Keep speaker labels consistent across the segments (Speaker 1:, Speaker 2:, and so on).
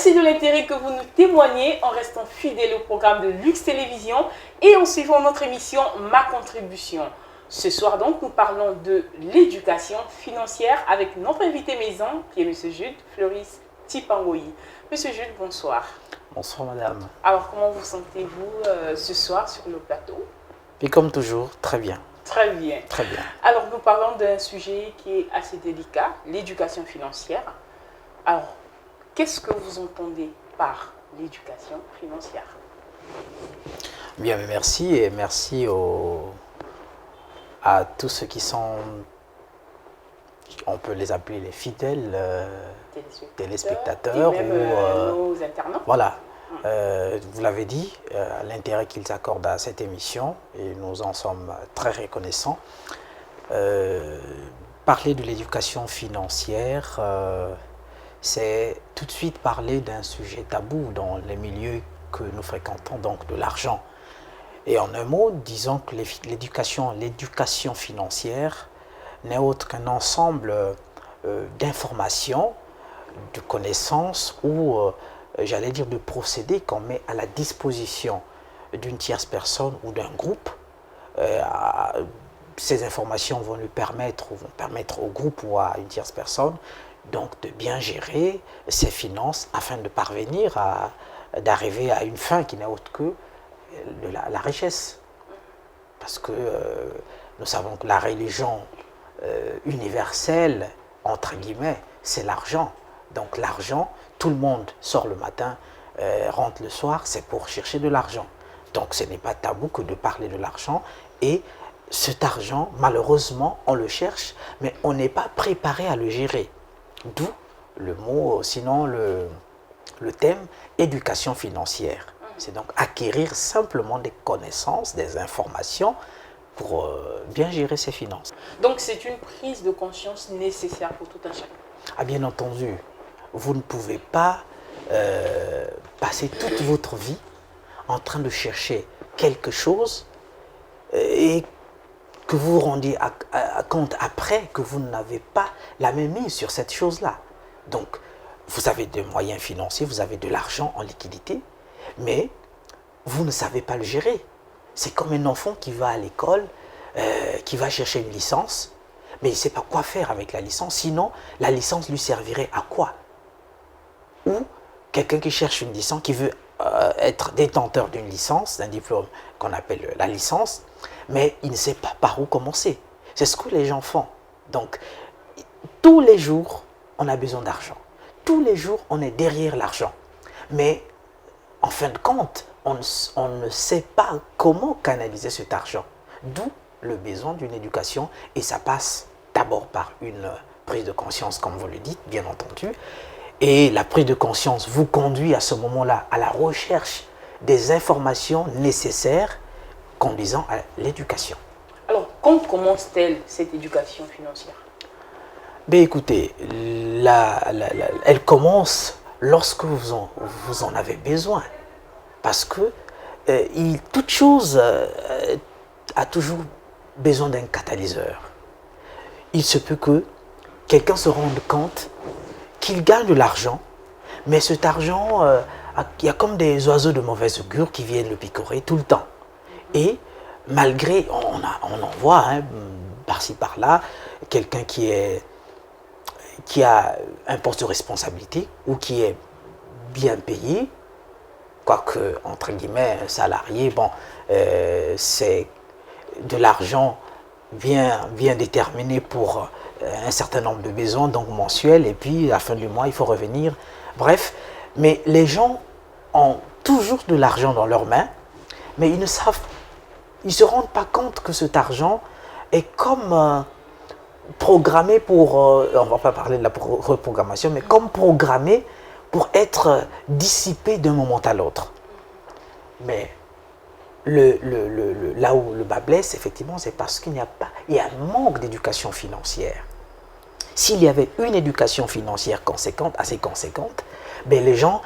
Speaker 1: Merci de l'intérêt que vous nous témoignez en restant fidèle au programme de Lux Télévision et en suivant notre émission Ma Contribution. Ce soir donc, nous parlons de l'éducation financière avec notre invité maison qui est M. Jude Floris Tipangoyi. Monsieur Jude, bonsoir.
Speaker 2: Bonsoir madame.
Speaker 1: Alors comment vous sentez-vous ce soir sur le plateau?
Speaker 2: Et comme toujours, très bien.
Speaker 1: Très bien.
Speaker 2: Très bien.
Speaker 1: Alors nous parlons d'un sujet qui est assez délicat, l'éducation financière. Alors, qu'est-ce que vous entendez par l'éducation financière?
Speaker 2: Bien, merci et merci à tous ceux qui sont, on peut les appeler les fidèles téléspectateurs
Speaker 1: et même,
Speaker 2: ou
Speaker 1: nos internautes.
Speaker 2: Voilà, vous l'avez dit, l'intérêt qu'ils accordent à cette émission et nous en sommes très reconnaissants. Parler de l'éducation financière, c'est tout de suite parler d'un sujet tabou dans les milieux que nous fréquentons, donc de l'argent. Et en un mot, disons que l'éducation financière n'est autre qu'un ensemble d'informations, de connaissances ou, j'allais dire, de procédés qu'on met à la disposition d'une tierce personne ou d'un groupe. Ces informations vont lui permettre ou vont permettre au groupe ou à une tierce personne donc de bien gérer ses finances afin de parvenir d'arriver à une fin qui n'est autre que de la richesse. Parce que nous savons que la religion universelle, entre guillemets, c'est l'argent. Donc l'argent, tout le monde sort le matin, rentre le soir, c'est pour chercher de l'argent. Donc ce n'est pas tabou que de parler de l'argent. Et cet argent, malheureusement, on le cherche, mais on n'est pas préparé à le gérer. D'où le mot, sinon le thème éducation financière. C'est donc acquérir simplement des connaissances, des informations pour bien gérer ses finances.
Speaker 1: Donc c'est une prise de conscience nécessaire pour tout un chacun.
Speaker 2: Ah, bien entendu, vous ne pouvez pas passer toute votre vie en train de chercher quelque chose et que vous vous rendiez compte après que vous n'avez pas la même mise sur cette chose-là. Donc, vous avez des moyens financiers, vous avez de l'argent en liquidité, mais vous ne savez pas le gérer. C'est comme un enfant qui va à l'école, qui va chercher une licence, mais il ne sait pas quoi faire avec la licence, sinon la licence lui servirait à quoi? Ou quelqu'un qui cherche une licence, qui veut être détenteur d'une licence, d'un diplôme qu'on appelle la licence, mais il ne sait pas par où commencer. C'est ce que les gens font. Donc, tous les jours, on a besoin d'argent. Tous les jours, on est derrière l'argent. Mais, en fin de compte, on ne sait pas comment canaliser cet argent. D'où le besoin d'une éducation. Et ça passe d'abord par une prise de conscience, comme vous le dites, bien entendu. Et la prise de conscience vous conduit à ce moment-là à la recherche des informations nécessaires conduisant à l'éducation.
Speaker 1: Alors, quand commence-t-elle cette éducation financière?
Speaker 2: Ben écoutez, elle commence lorsque vous en avez besoin. Parce que toute chose a toujours besoin d'un catalyseur. Il se peut que quelqu'un se rende compte qu'il gagne de l'argent, mais cet argent, il y a comme des oiseaux de mauvaise augure qui viennent le picorer tout le temps. Et malgré, on en voit par-ci par-là, quelqu'un qui a un poste de responsabilité ou qui est bien payé, quoique, entre guillemets, salarié, bon, c'est de l'argent bien déterminé pour un certain nombre de besoins, donc mensuels, et puis à la fin du mois, il faut revenir. Bref, mais les gens ont toujours de l'argent dans leurs mains, mais ils ne se rendent pas compte que cet argent est comme programmé pour, on ne va pas parler de la reprogrammation, mais comme programmé pour être dissipé d'un moment à l'autre. Mais là où le bas blesse, effectivement, c'est parce qu'il y a un manque d'éducation financière. S'il y avait une éducation financière assez conséquente, ben les gens,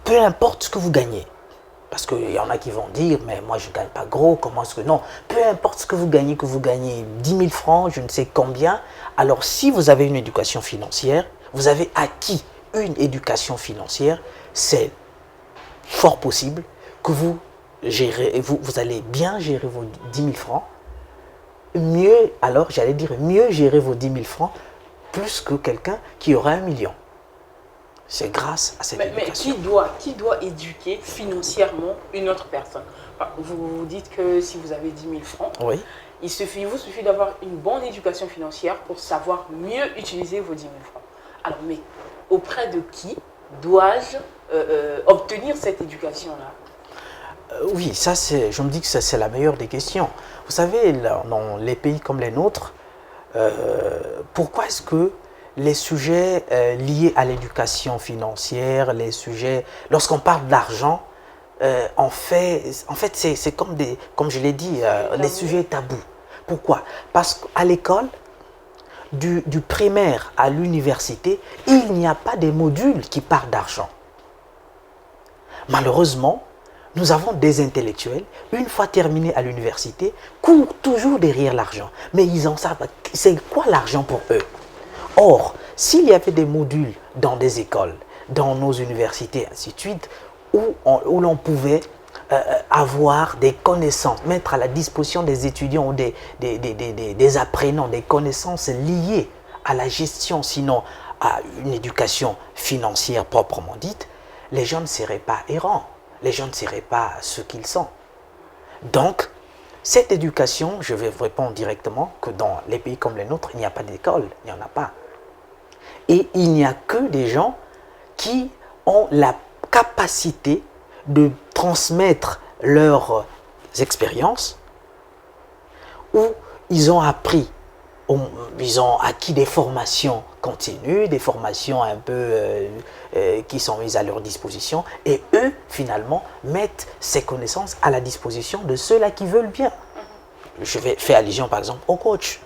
Speaker 2: peu importe ce que vous gagnez, parce qu'il y en a qui vont dire, mais moi je ne gagne pas gros, comment est-ce que non? Peu importe ce que vous gagnez 10 000 francs, je ne sais combien, alors si vous avez une éducation financière, vous avez acquis une éducation financière, c'est fort possible que vous allez bien gérer vos 10 000 francs. Mieux, alors j'allais dire, mieux gérer vos 10 000 francs plus que quelqu'un qui aura 1 million. C'est grâce à cette éducation.
Speaker 1: Mais qui doit éduquer financièrement une autre personne? Vous dites que si vous avez 10 000 francs,
Speaker 2: Oui.
Speaker 1: il vous suffit d'avoir une bonne éducation financière pour savoir mieux utiliser vos 10 000 francs. Alors, mais auprès de qui dois-je obtenir cette éducation-là?
Speaker 2: Oui, je me dis que c'est la meilleure des questions. Vous savez, dans les pays comme les nôtres, pourquoi est-ce que les sujets liés à l'éducation financière, les sujets, lorsqu'on parle d'argent, en fait c'est comme je l'ai dit, les sujets tabous. Pourquoi? Parce qu'à l'école, du primaire à l'université, il n'y a pas des modules qui parlent d'argent. Malheureusement, nous avons des intellectuels, une fois terminés à l'université, courent toujours derrière l'argent. Mais ils en savent, c'est quoi l'argent pour eux? Or, s'il y avait des modules dans des écoles, dans nos universités, ainsi de suite, où l'on pouvait avoir des connaissances, mettre à la disposition des étudiants ou des apprenants, des connaissances liées à la gestion, sinon à une éducation financière proprement dite, les gens ne seraient pas errants, les gens ne seraient pas ce qu'ils sont. Donc, cette éducation, je vais vous répondre directement que dans les pays comme les nôtres, il n'y a pas d'école, il n'y en a pas. Et il n'y a que des gens qui ont la capacité de transmettre leurs expériences, où ils ont appris, ils ont acquis des formations continues, des formations un peu qui sont mises à leur disposition, et eux, finalement, mettent ces connaissances à la disposition de ceux-là qui veulent bien. Je vais faire allusion, par exemple, au coach.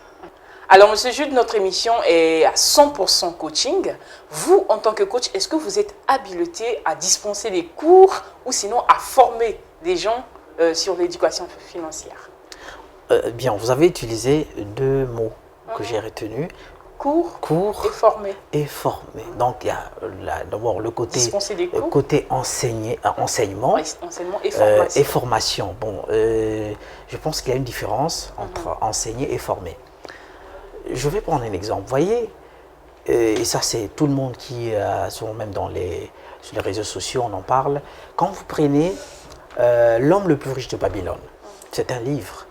Speaker 1: Alors, Monsieur Jude, notre émission est à 100% coaching. Vous, en tant que coach, est-ce que vous êtes habilité à dispenser des cours ou sinon à former des gens sur l'éducation financière?
Speaker 2: Bien, vous avez utilisé deux mots que j'ai retenus.
Speaker 1: Cours et former.
Speaker 2: Et former. Donc, il y a d'abord le côté, enseignement et formation. Bon, je pense qu'il y a une différence entre enseigner et former. Je vais prendre un exemple. Vous voyez, et ça c'est tout le monde qui, souvent même sur les réseaux sociaux, on en parle. Quand vous prenez L'homme le plus riche de Babylone, c'est un livre.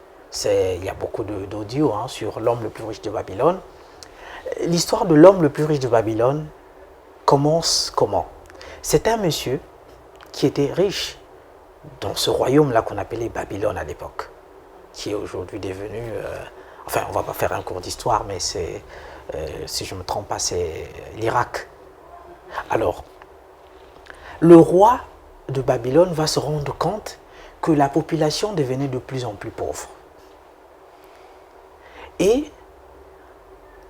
Speaker 2: Il y a beaucoup d'audio sur L'homme le plus riche de Babylone. L'histoire de l'homme le plus riche de Babylone commence comment? C'est un monsieur qui était riche dans ce royaume-là qu'on appelait Babylone à l'époque, qui est aujourd'hui devenu... enfin, on ne va pas faire un cours d'histoire, mais c'est, si je ne me trompe pas, c'est l'Irak. Alors, le roi de Babylone va se rendre compte que la population devenait de plus en plus pauvre. Et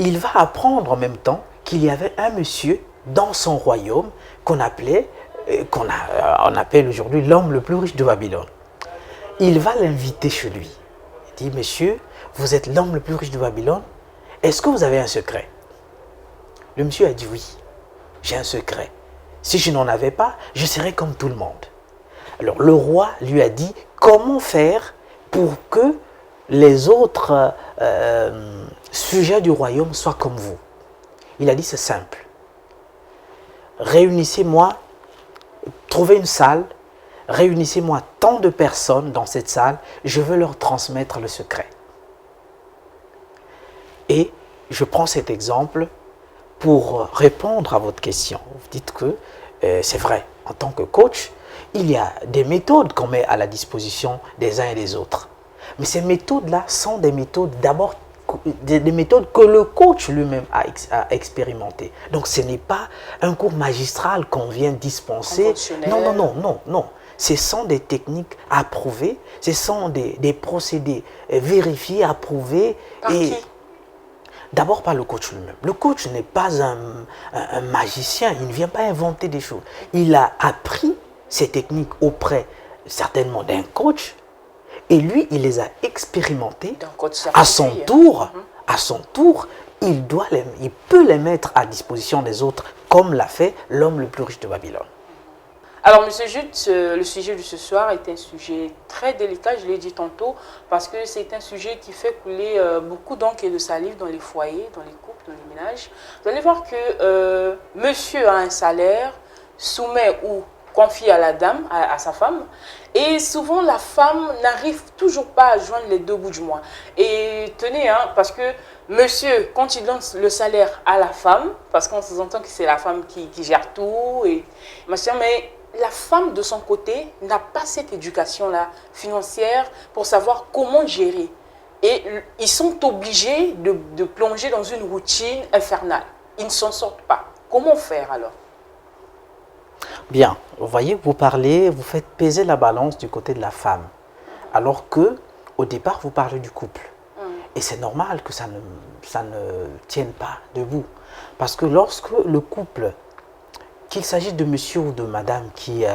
Speaker 2: il va apprendre en même temps qu'il y avait un monsieur dans son royaume qu'on appelle aujourd'hui l'homme le plus riche de Babylone. Il va l'inviter chez lui. Il dit, monsieur, vous êtes l'homme le plus riche de Babylone, est-ce que vous avez un secret? Le monsieur a dit oui, j'ai un secret. Si je n'en avais pas, je serais comme tout le monde. Alors le roi lui a dit, comment faire pour que les autres sujets du royaume soient comme vous? Il a dit, c'est simple. Réunissez-moi, trouvez une salle, réunissez-moi tant de personnes dans cette salle, je veux leur transmettre le secret. Et je prends cet exemple pour répondre à votre question. Vous dites que c'est vrai, en tant que coach, il y a des méthodes qu'on met à la disposition des uns et des autres. Mais ces méthodes-là sont des méthodes d'abord, des méthodes que le coach lui-même a expérimentées. Donc ce n'est pas un cours magistral qu'on vient dispenser. Non. Ce sont des techniques approuvées, ce sont des procédés vérifiés, approuvés.
Speaker 1: Par qui?
Speaker 2: D'abord par le coach lui-même. Le coach n'est pas un magicien, il ne vient pas inventer des choses. Il a appris ces techniques auprès certainement d'un coach et lui, il les a expérimentées. À son tour, il peut les mettre à disposition des autres comme l'a fait l'homme le plus riche de Babylone.
Speaker 1: Alors, Monsieur Jude, le sujet de ce soir est un sujet très délicat, je l'ai dit tantôt, parce que c'est un sujet qui fait couler beaucoup d'encre et de salive dans les foyers, dans les couples, dans les ménages. Vous allez voir que monsieur a un salaire, soumet ou confie à la dame, à sa femme, et souvent la femme n'arrive toujours pas à joindre les deux bouts du mois. Et tenez, hein, parce que monsieur, quand il donne le salaire à la femme, parce qu'on s'entend que c'est la femme qui gère tout, et machin, mais la femme, de son côté, n'a pas cette éducation-là financière pour savoir comment gérer. Et ils sont obligés de plonger dans une routine infernale. Ils ne s'en sortent pas. Comment faire alors?
Speaker 2: Bien, vous voyez, vous parlez, vous faites peser la balance du côté de la femme. Alors que, au départ, vous parlez du couple. Et c'est normal que ça ne tienne pas debout. Parce que lorsque le couple, qu'il s'agisse de monsieur ou de madame qui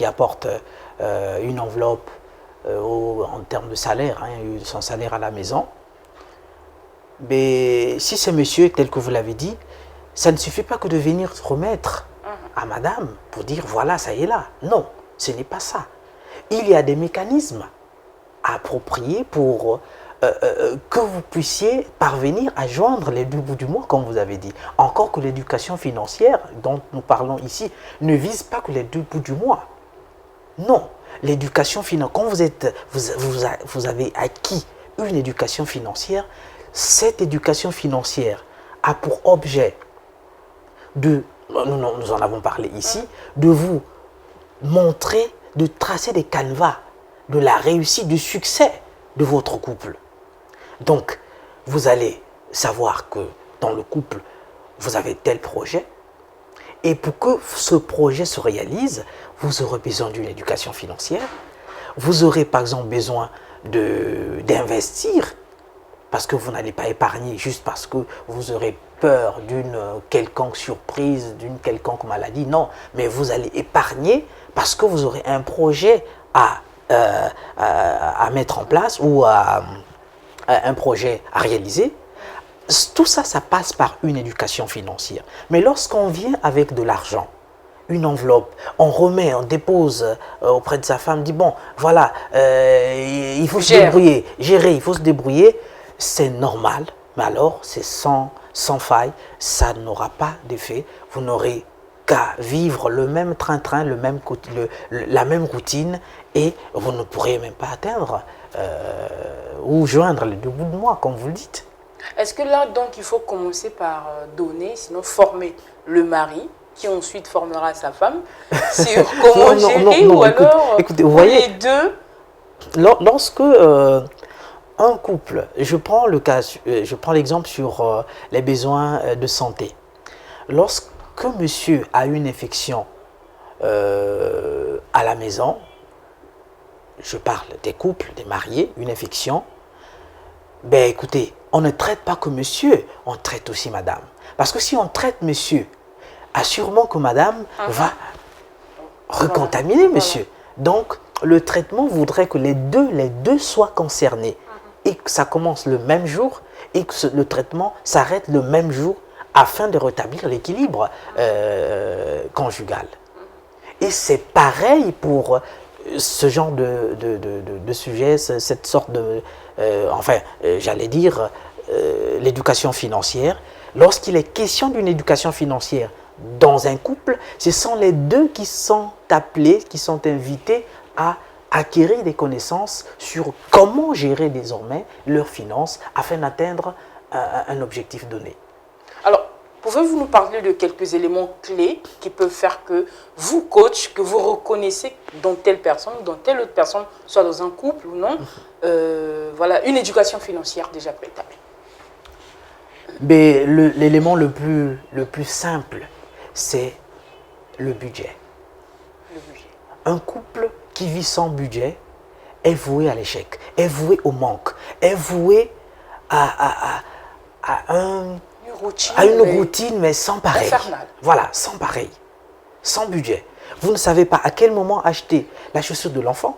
Speaker 2: apporte une enveloppe en termes de salaire, hein, son salaire à la maison, mais si c'est monsieur, tel que vous l'avez dit, ça ne suffit pas que de venir remettre à madame pour dire voilà, ça y est là. Non, ce n'est pas ça. Il y a des mécanismes appropriés pour que vous puissiez parvenir à joindre les deux bouts du mois, comme vous avez dit. Encore que l'éducation financière dont nous parlons ici ne vise pas que les deux bouts du mois. Non, l'éducation financière, quand vous avez acquis une éducation financière, cette éducation financière a pour objet nous en avons parlé ici, de vous montrer, de tracer des canevas de la réussite, du succès de votre couple. Donc, vous allez savoir que dans le couple, vous avez tel projet, et pour que ce projet se réalise, vous aurez besoin d'une éducation financière, vous aurez par exemple besoin d'investir, parce que vous n'allez pas épargner juste parce que vous aurez peur d'une quelconque surprise, d'une quelconque maladie. Non, mais vous allez épargner parce que vous aurez un projet à mettre en place ou un projet à réaliser. Tout ça, ça passe par une éducation financière. Mais lorsqu'on vient avec de l'argent, une enveloppe, on remet, on dépose auprès de sa femme, dit bon, voilà, il faut se débrouiller, gérer, il faut se débrouiller. C'est normal, mais alors c'est sans faille, ça n'aura pas d'effet. Vous n'aurez qu'à vivre le même train-train, la même routine, et vous ne pourrez même pas atteindre ou joindre les deux bouts de mois, comme vous le dites.
Speaker 1: Est-ce que là, donc, il faut commencer par donner, sinon former le mari, qui ensuite formera sa femme, sur comment gérer, ou alors
Speaker 2: écoutez, vous voyez,
Speaker 1: les deux?
Speaker 2: Lorsque un couple, je prends l'exemple sur les besoins de santé. Lorsque monsieur a une infection à la maison, je parle des couples, des mariés, une infection, ben écoutez, on ne traite pas que monsieur, on traite aussi madame. Parce que si on traite monsieur, assurément que madame va recontaminer monsieur. Donc, le traitement voudrait que les deux soient concernés. Et que ça commence le même jour et que le traitement s'arrête le même jour afin de rétablir l'équilibre conjugal. Et c'est pareil pour ce genre de sujet, cette sorte de... j'allais dire, l'éducation financière. Lorsqu'il est question d'une éducation financière dans un couple, ce sont les deux qui sont appelés, qui sont invités à acquérir des connaissances sur comment gérer désormais leurs finances afin d'atteindre un objectif donné.
Speaker 1: Alors, pouvez-vous nous parler de quelques éléments clés qui peuvent faire que vous, coach, que vous reconnaissez dans telle personne, dans telle autre personne, soit dans un couple ou non, voilà, une éducation financière déjà préétablie?
Speaker 2: Mais l'élément le plus simple, c'est le budget. Un couple qui vit sans budget est voué à l'échec, est voué au manque, est voué à une routine, mais sans pareil. Infernale. Voilà, sans pareil, sans budget. Vous ne savez pas à quel moment acheter la chaussure de l'enfant.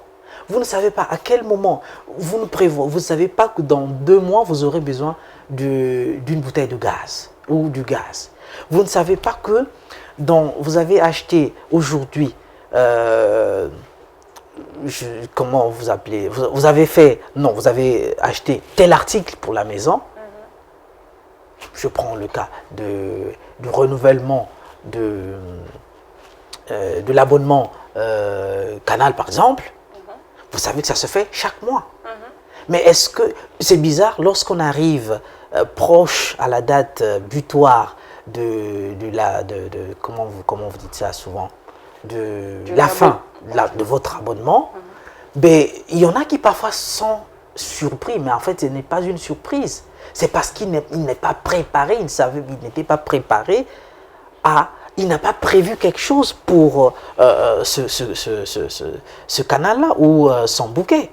Speaker 2: Vous ne savez pas à quel moment, vous ne savez pas que dans 2 mois, vous aurez besoin d'une bouteille de gaz ou du gaz. Vous ne savez pas que vous avez acheté aujourd'hui, comment vous appelez, vous avez fait, non, vous avez acheté tel article pour la maison. Je prends le cas du renouvellement de l'abonnement Canal, par exemple. Vous savez que ça se fait chaque mois. Mais est-ce que c'est bizarre, lorsqu'on arrive proche à la date butoir comment vous dites ça souvent, de la fin de votre abonnement, ben, il y en a qui parfois sont surpris, mais en fait ce n'est pas une surprise. C'est parce qu'il n'est pas préparé, il n'était pas préparé il n'a pas prévu quelque chose pour ce canal-là ou son bouquet.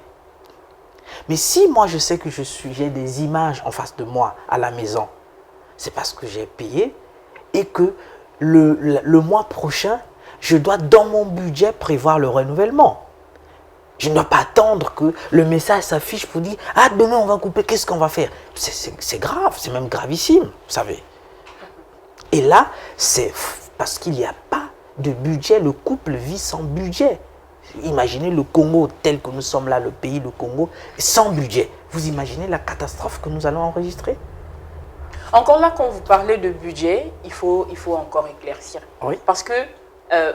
Speaker 2: Mais si moi je sais que j'ai des images en face de moi à la maison, c'est parce que j'ai payé et que le mois prochain, je dois dans mon budget prévoir le renouvellement. Je ne dois pas attendre que le message s'affiche pour dire « Ah, demain on va couper, qu'est-ce qu'on va faire ?» C'est grave, c'est même gravissime, vous savez. Et là, c'est parce qu'il n'y a pas de budget, le couple vit sans budget. Imaginez le Congo tel que nous sommes là, le pays, le Congo, sans budget. Vous imaginez la catastrophe que nous allons enregistrer?
Speaker 1: Encore là, quand vous parlez de budget, il faut encore éclaircir.
Speaker 2: Oui.
Speaker 1: Parce que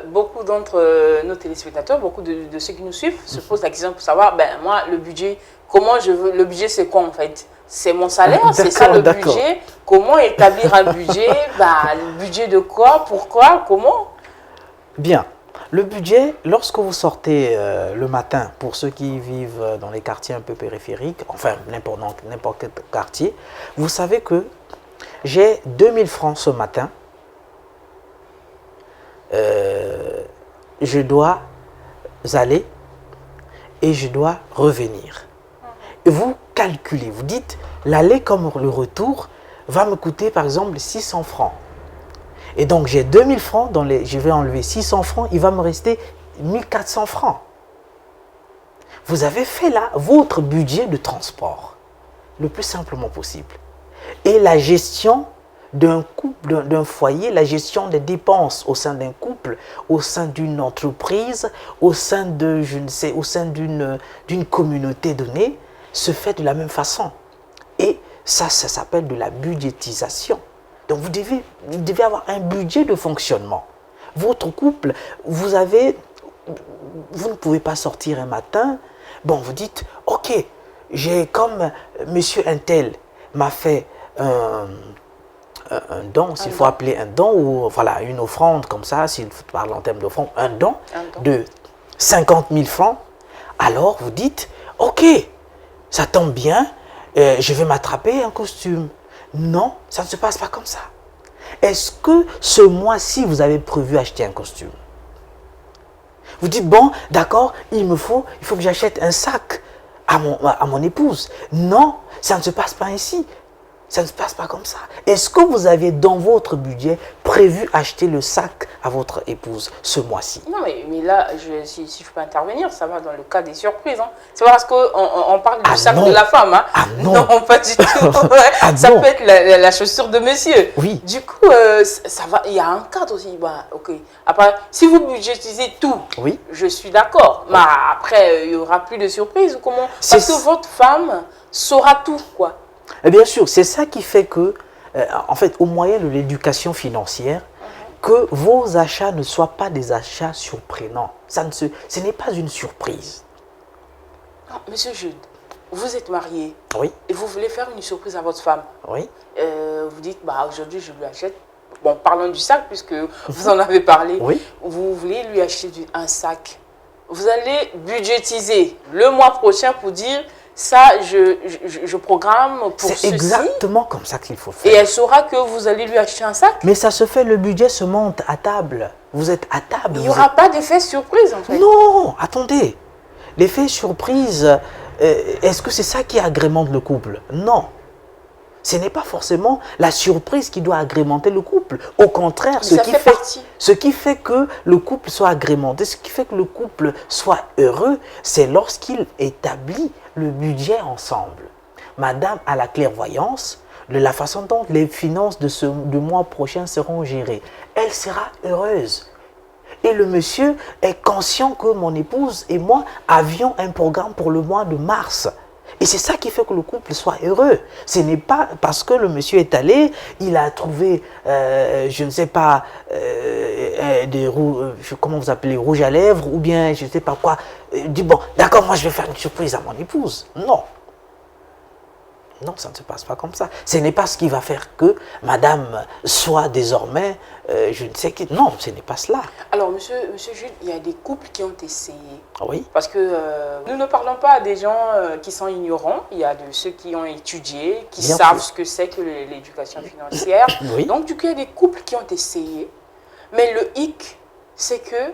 Speaker 1: beaucoup d'entre nos téléspectateurs, beaucoup de ceux qui nous suivent, se posent la question pour savoir, ben moi, le budget, le budget c'est quoi en fait? C'est mon salaire, c'est ça le budget. Comment établir un budget? Le budget de quoi? Pourquoi? Comment?
Speaker 2: Bien. Le budget, lorsque vous sortez le matin, pour ceux qui vivent dans les quartiers un peu périphériques, enfin n'importe quel quartier, vous savez que j'ai 2000 francs ce matin. Je dois aller et je dois revenir. Et vous calculez, vous dites, l'aller comme le retour va me coûter par exemple 600 francs. Et donc j'ai 2000 francs, je vais enlever 600 francs, il va me rester 1400 francs. Vous avez fait là votre budget de transport, le plus simplement possible. Et la gestion d'un couple, d'un foyer, la gestion des dépenses au sein d'un couple, au sein d'une entreprise, au sein d'une communauté donnée, se fait de la même façon. Et ça s'appelle de la budgétisation. Donc vous devez avoir un budget de fonctionnement. Votre couple, vous ne pouvez pas sortir un matin, bon vous dites, ok, j'ai comme monsieur Untel m'a fait un don, s'il faut appeler un don, ou voilà, une offrande comme ça, s'il parle en termes d'offrande, un don de 50 000 francs, alors vous dites, ok, ça tombe bien, je vais m'attraper un costume. Non, ça ne se passe pas comme ça. Est-ce que ce mois-ci, vous avez prévu acheter un costume? Vous dites, bon, d'accord, il faut que j'achète un sac à mon épouse. Non, ça ne se passe pas ainsi. Ça ne se passe pas comme ça. Est-ce que vous aviez dans votre budget prévu acheter le sac à votre épouse ce mois-ci?
Speaker 1: Non, mais là, si je peux intervenir, ça va dans le cas des surprises. Hein. C'est parce qu'on parle du sac de la femme. Hein.
Speaker 2: Ah non.
Speaker 1: Non, pas du tout. Ça peut être la chaussure de monsieur.
Speaker 2: Oui.
Speaker 1: Du coup, ça va. Il y a un cadre aussi. Ok. Après, si vous budgétisez tout,
Speaker 2: oui,
Speaker 1: je suis d'accord. Mais après, il n'y aura plus de surprises. Comment? Parce que votre femme saura tout, quoi.
Speaker 2: Et bien sûr, c'est ça qui fait que, en fait, au moyen de l'éducation financière, que vos achats ne soient pas des achats surprenants. Ce n'est pas une surprise.
Speaker 1: Non, Monsieur Jude, vous êtes marié.
Speaker 2: Oui.
Speaker 1: Et vous voulez faire une surprise à votre femme.
Speaker 2: Oui.
Speaker 1: Vous dites, aujourd'hui, je lui achète. Bon, parlons du sac, puisque vous en avez parlé.
Speaker 2: Oui.
Speaker 1: Vous voulez lui acheter un sac. Vous allez budgétiser le mois prochain pour dire, ça, je programme pour ceci.
Speaker 2: C'est exactement comme ça qu'il faut faire.
Speaker 1: Et elle saura que vous allez lui acheter un sac.
Speaker 2: Mais ça se fait, le budget se monte à table. Vous êtes à table.
Speaker 1: Il n'y aura pas d'effet surprise, en fait.
Speaker 2: Non, attendez. L'effet surprise, est-ce que c'est ça qui agrémente le couple? Non. Ce n'est pas forcément la surprise qui doit agrémenter le couple. Au contraire, ce qui fait que le couple soit agrémenté, ce qui fait que le couple soit heureux, c'est lorsqu'il établit le budget ensemble. Madame a la clairvoyance de la façon dont les finances du mois prochain seront gérées, elle sera heureuse. Et le monsieur est conscient que mon épouse et moi avions un programme pour le mois de mars. Et c'est ça qui fait que le couple soit heureux. Ce n'est pas parce que le monsieur est allé, il a trouvé, je ne sais pas, comment vous appelez, rouge à lèvres, ou bien je ne sais pas quoi. Dit bon, d'accord, moi je vais faire une surprise à mon épouse. Non. Non, ça ne se passe pas comme ça. Ce n'est pas ce qui va faire que madame soit désormais, je ne sais qui. Non, ce n'est pas cela.
Speaker 1: Alors, monsieur Jules, il y a des couples qui ont essayé.
Speaker 2: Oui.
Speaker 1: Parce que nous ne parlons pas des gens qui sont ignorants. Il y a de ceux qui ont étudié, qui
Speaker 2: Bien
Speaker 1: savent
Speaker 2: sûr.
Speaker 1: ce que c'est que l'éducation financière.
Speaker 2: Oui.
Speaker 1: Donc, du coup, il y a des couples qui ont essayé. Mais le hic, c'est que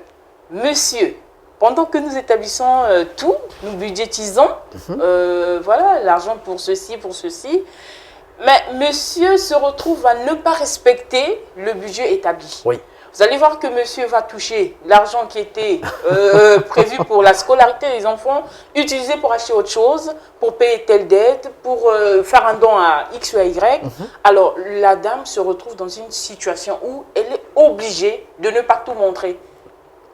Speaker 1: monsieur, pendant que nous établissons tout, nous budgétisons, voilà, l'argent pour ceci, mais monsieur se retrouve à ne pas respecter le budget établi.
Speaker 2: Oui.
Speaker 1: Vous allez voir que monsieur va toucher l'argent qui était prévu pour la scolarité des enfants, utilisé pour acheter autre chose, pour payer telle dette, pour faire un don à X ou à Y. Alors, la dame se retrouve dans une situation où elle est obligée de ne pas tout montrer.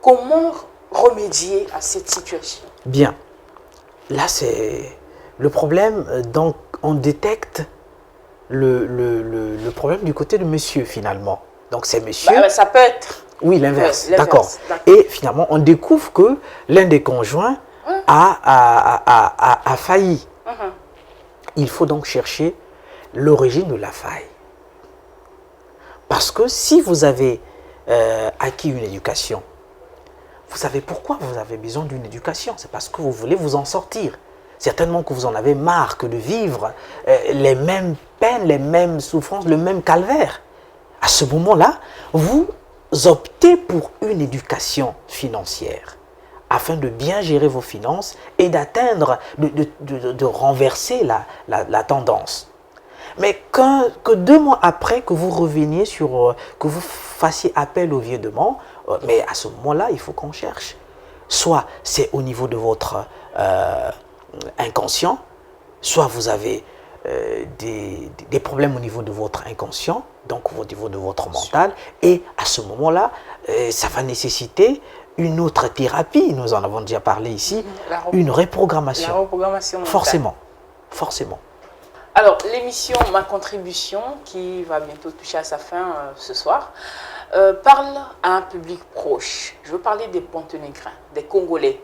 Speaker 1: Comment remédier à cette situation?
Speaker 2: Bien. Là, c'est le problème. Donc, on détecte le problème du côté de monsieur, finalement. Donc, c'est monsieur.
Speaker 1: Bah, ça peut être.
Speaker 2: Oui, l'inverse.
Speaker 1: Ouais,
Speaker 2: D'accord. Et finalement, on découvre que l'un des conjoints a failli. Il faut donc chercher l'origine de la faille. Parce que si vous avez acquis une éducation, vous savez pourquoi vous avez besoin d'une éducation. C'est parce que vous voulez vous en sortir. Certainement que vous en avez marre que de vivre les mêmes peines, les mêmes souffrances, le même calvaire. À ce moment-là, vous optez pour une éducation financière afin de bien gérer vos finances et d'atteindre, de renverser la tendance. Mais que 2 mois après que vous reveniez que vous fassiez appel au vieux démon, mais à ce moment-là, il faut qu'on cherche. Soit c'est au niveau de votre inconscient, soit vous avez des problèmes au niveau de votre inconscient, donc au niveau de votre mental, et à ce moment-là, ça va nécessiter une autre thérapie, nous en avons déjà parlé ici, une reprogrammation.
Speaker 1: La reprogrammation mentale.
Speaker 2: Forcément, forcément.
Speaker 1: Alors, l'émission Ma Contribution, qui va bientôt toucher à sa fin ce soir, parle à un public proche. Je veux parler des Pontenégrins, des Congolais.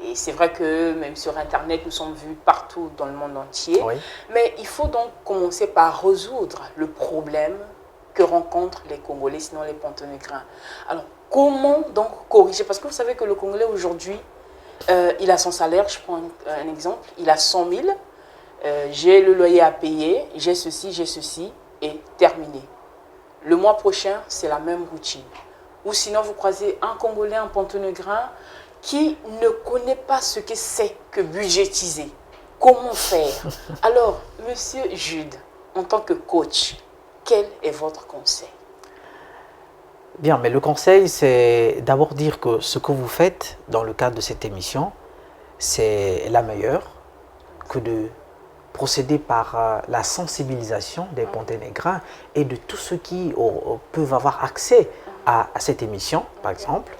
Speaker 1: Et c'est vrai que même sur Internet, nous sommes vus partout dans le monde entier.
Speaker 2: Oui.
Speaker 1: Mais il faut donc commencer par résoudre le problème que rencontrent les Congolais, sinon les Pontenégrins. Alors, comment donc corriger? Parce que vous savez que le Congolais aujourd'hui, il a son salaire, je prends un exemple, il a 100 000, j'ai le loyer à payer, j'ai ceci, et terminé. Le mois prochain, c'est la même routine. Ou sinon, vous croisez un Congolais, un Pontonégrin, qui ne connaît pas ce que c'est que budgétiser. Comment faire? Alors, monsieur Jude, en tant que coach, quel est votre conseil?
Speaker 2: Bien, mais le conseil, c'est d'abord dire que ce que vous faites dans le cadre de cette émission, c'est la meilleure, que de procéder par la sensibilisation des Ponténégrins et de tous ceux qui peuvent avoir accès à cette émission, par exemple.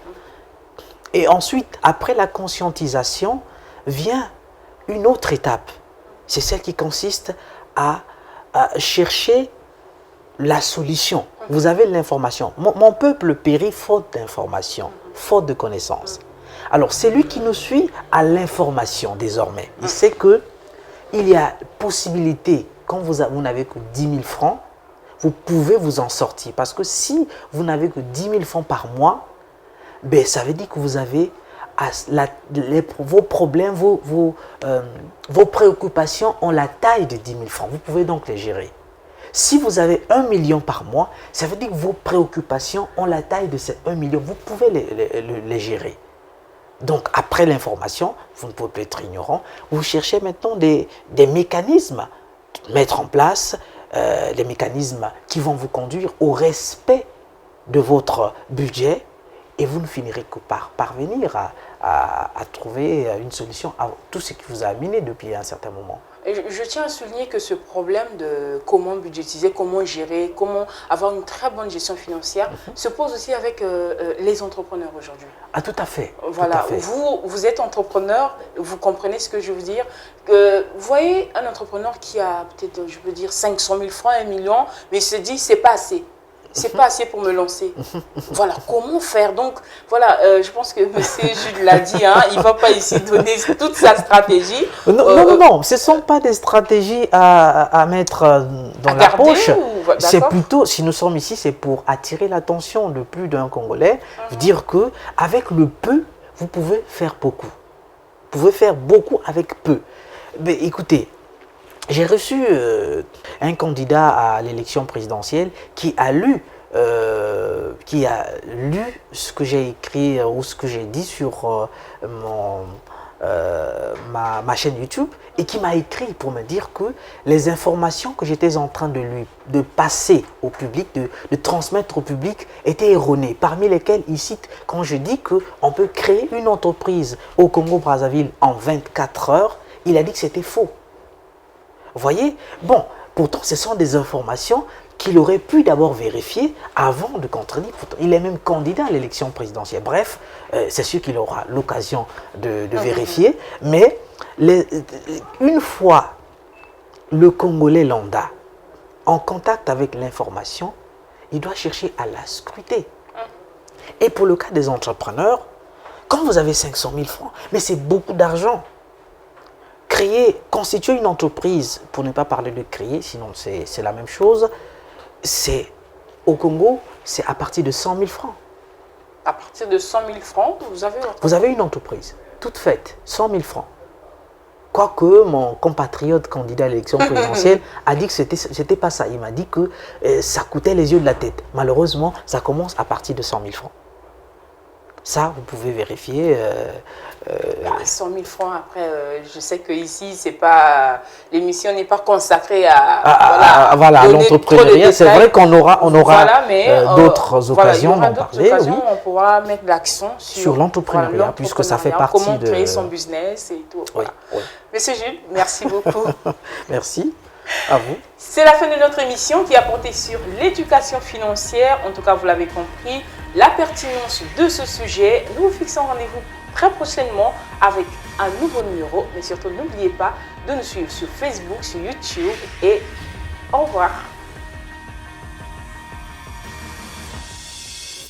Speaker 2: Et ensuite, après la conscientisation, vient une autre étape. C'est celle qui consiste à chercher la solution. Vous avez l'information. Mon peuple périt faute d'information, faute de connaissances. Alors, c'est lui qui nous suit à l'information désormais. Il sait que il y a possibilité, quand vous n'avez que 10 000 francs, vous pouvez vous en sortir. Parce que si vous n'avez que 10 000 francs par mois, ben, ça veut dire que vous avez vos problèmes, vos préoccupations ont la taille de 10 000 francs. Vous pouvez donc les gérer. Si vous avez 1 million par mois, ça veut dire que vos préoccupations ont la taille de ces 1 million. Vous pouvez les gérer. Donc, après l'information, vous ne pouvez pas être ignorant. Vous cherchez maintenant des mécanismes, mettre en place des mécanismes qui vont vous conduire au respect de votre budget et vous ne finirez que par parvenir à trouver une solution à tout ce qui vous a amené depuis un certain moment.
Speaker 1: Et je tiens à souligner que ce problème de comment budgétiser, comment gérer, comment avoir une très bonne gestion financière se pose aussi avec les entrepreneurs aujourd'hui.
Speaker 2: Ah, tout à fait.
Speaker 1: Voilà,
Speaker 2: tout à fait.
Speaker 1: vous êtes entrepreneur, vous comprenez ce que je veux dire. Vous voyez un entrepreneur qui a peut-être, je veux dire, 500 000 francs, 1 million, mais il se dit, c'est pas assez. C'est pas assez pour me lancer. Voilà, comment faire? Donc, voilà, je pense que M. Jules l'a dit, hein, il ne va pas ici donner toute sa stratégie.
Speaker 2: Non, ce ne sont pas des stratégies à mettre dans la poche. C'est plutôt, si nous sommes ici, c'est pour attirer l'attention de plus d'un Congolais, dire qu'avec le peu, vous pouvez faire beaucoup. Vous pouvez faire beaucoup avec peu. Mais écoutez, j'ai reçu un candidat à l'élection présidentielle qui a lu ce que j'ai écrit ou ce que j'ai dit sur ma chaîne YouTube et qui m'a écrit pour me dire que les informations que j'étais en train de passer au public, de transmettre au public étaient erronées. Parmi lesquelles il cite, quand je dis qu'on peut créer une entreprise au Congo-Brazzaville en 24 heures, il a dit que c'était faux. Vous voyez? Bon, pourtant, ce sont des informations qu'il aurait pu d'abord vérifier avant de contredire. Il est même candidat à l'élection présidentielle. Bref, c'est sûr qu'il aura l'occasion de vérifier. Mais une fois le Congolais lambda en contact avec l'information, il doit chercher à la scruter. Et pour le cas des entrepreneurs, quand vous avez 500 000 francs, mais c'est beaucoup d'argent. Constituer une entreprise, pour ne pas parler de créer, sinon c'est la même chose, au Congo, c'est à partir de 100 000 francs.
Speaker 1: À partir de 100 000 francs,
Speaker 2: vous avez une entreprise, toute faite, 100 000 francs. Quoique mon compatriote candidat à l'élection présidentielle a dit que c'était pas ça. Il m'a dit que ça coûtait les yeux de la tête. Malheureusement, ça commence à partir de 100 000 francs. Ça, vous pouvez vérifier.
Speaker 1: 100 000 francs, après, je sais qu'ici, l'émission n'est pas consacrée à
Speaker 2: l'entrepreneuriat. C'est vrai qu'on aura d'autres occasions d'en parler.
Speaker 1: On pourra mettre l'accent sur
Speaker 2: l'entrepreneuriat, puisque ça fait partie
Speaker 1: comment créer son business et tout. Voilà. Oui. Monsieur Jules, merci beaucoup.
Speaker 2: Merci. À vous.
Speaker 1: C'est la fin de notre émission qui a porté sur l'éducation financière. En tout cas, vous l'avez compris, la pertinence de ce sujet. Nous vous fixons rendez-vous très prochainement avec un nouveau numéro. Mais surtout, n'oubliez pas de nous suivre sur Facebook, sur YouTube et au revoir.